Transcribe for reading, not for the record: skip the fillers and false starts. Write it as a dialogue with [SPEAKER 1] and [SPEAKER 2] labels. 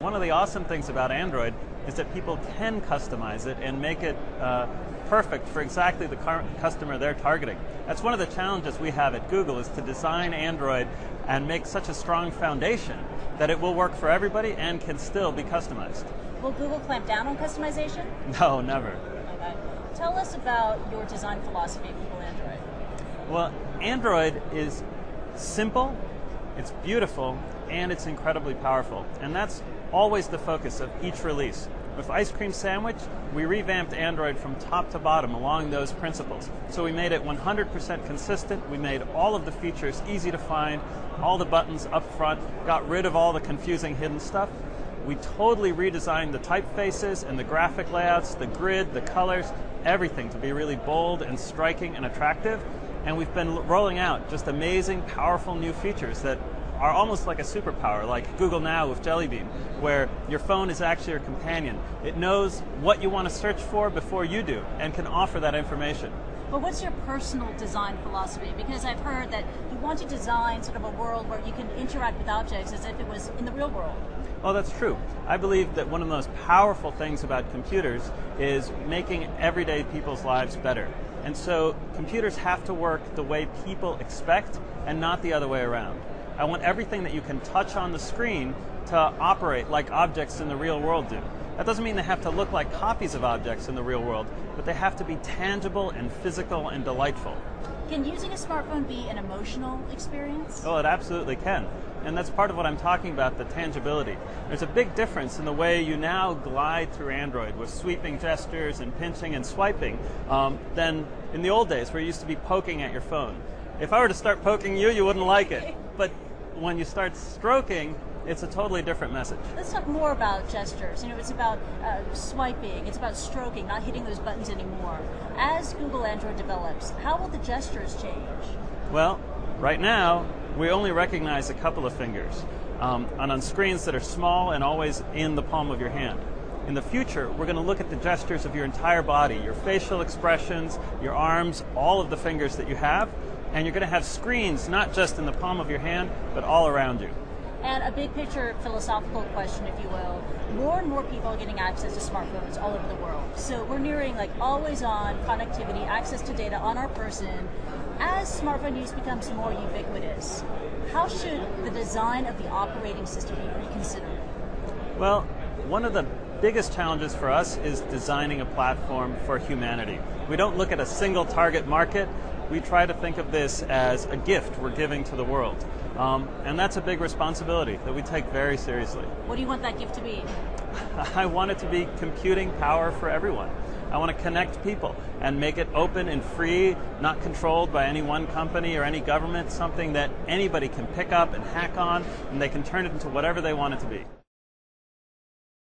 [SPEAKER 1] One of the awesome things about Android is that people can customize it and make it perfect for exactly the customer they're targeting. That's one of the challenges we have at Google, is to design Android and make such a strong foundation that it will work for everybody and can still be customized.
[SPEAKER 2] Will Google clamp down on customization?
[SPEAKER 1] No, never.
[SPEAKER 2] Okay. Tell us about your design philosophy at Google Android.
[SPEAKER 1] Well, Android is simple, it's beautiful, and it's incredibly powerful. And that's always the focus of each release. With Ice Cream Sandwich, we revamped Android from top to bottom along those principles. So we made it 100% consistent, we made all of the features easy to find, all the buttons up front, got rid of all the confusing hidden stuff. We totally redesigned the typefaces and the graphic layouts, the grid, the colors, everything to be really bold and striking and attractive. And we've been rolling out just amazing, powerful new features that are almost like a superpower, like Google Now with Jelly Bean, where your phone is actually your companion. It knows what you want to search for before you do and can offer that information.
[SPEAKER 2] But what's your personal design philosophy? Because I've heard that you want to design sort of a world where you can interact with objects as if it was in the real world.
[SPEAKER 1] Well, that's true. I believe that one of the most powerful things about computers is making everyday people's lives better. And so computers have to work the way people expect and not the other way around. I want everything that you can touch on the screen to operate like objects in the real world do. That doesn't mean they have to look like copies of objects in the real world, but they have to be tangible and physical and delightful.
[SPEAKER 2] Can using a smartphone be an emotional experience?
[SPEAKER 1] Oh, it absolutely can. And that's part of what I'm talking about, the tangibility. There's a big difference in the way you now glide through Android with sweeping gestures and pinching and swiping than in the old days where you used to be poking at your phone. If I were to start poking you, you wouldn't like it. But when you start stroking, it's a totally different message.
[SPEAKER 2] Let's talk more about gestures. It's about swiping, it's about stroking, not hitting those buttons anymore. As Google Android develops, how will the gestures change?
[SPEAKER 1] Well, right now, we only recognize a couple of fingers on screens that are small and always in the palm of your hand. In the future, we're going to look at the gestures of your entire body, your facial expressions, your arms, all of the fingers that you have, and you're going to have screens not just in the palm of your hand, but all around you.
[SPEAKER 2] And a big picture philosophical question, if you will. More and more people are getting access to smartphones all over the world. So we're nearing like always-on connectivity, access to data on our person. As smartphone use becomes more ubiquitous, how should the design of the operating system be reconsidered?
[SPEAKER 1] Well, one of the biggest challenges for us is designing a platform for humanity. We don't look at a single target market. We try to think of this as a gift we're giving to the world. And that's a big responsibility that we take very seriously.
[SPEAKER 2] What do you want that gift to be?
[SPEAKER 1] I want it to be computing power for everyone. I want to connect people and make it open and free, not controlled by any one company or any government, something that anybody can pick up and hack on, and they can turn it into whatever they want it to be.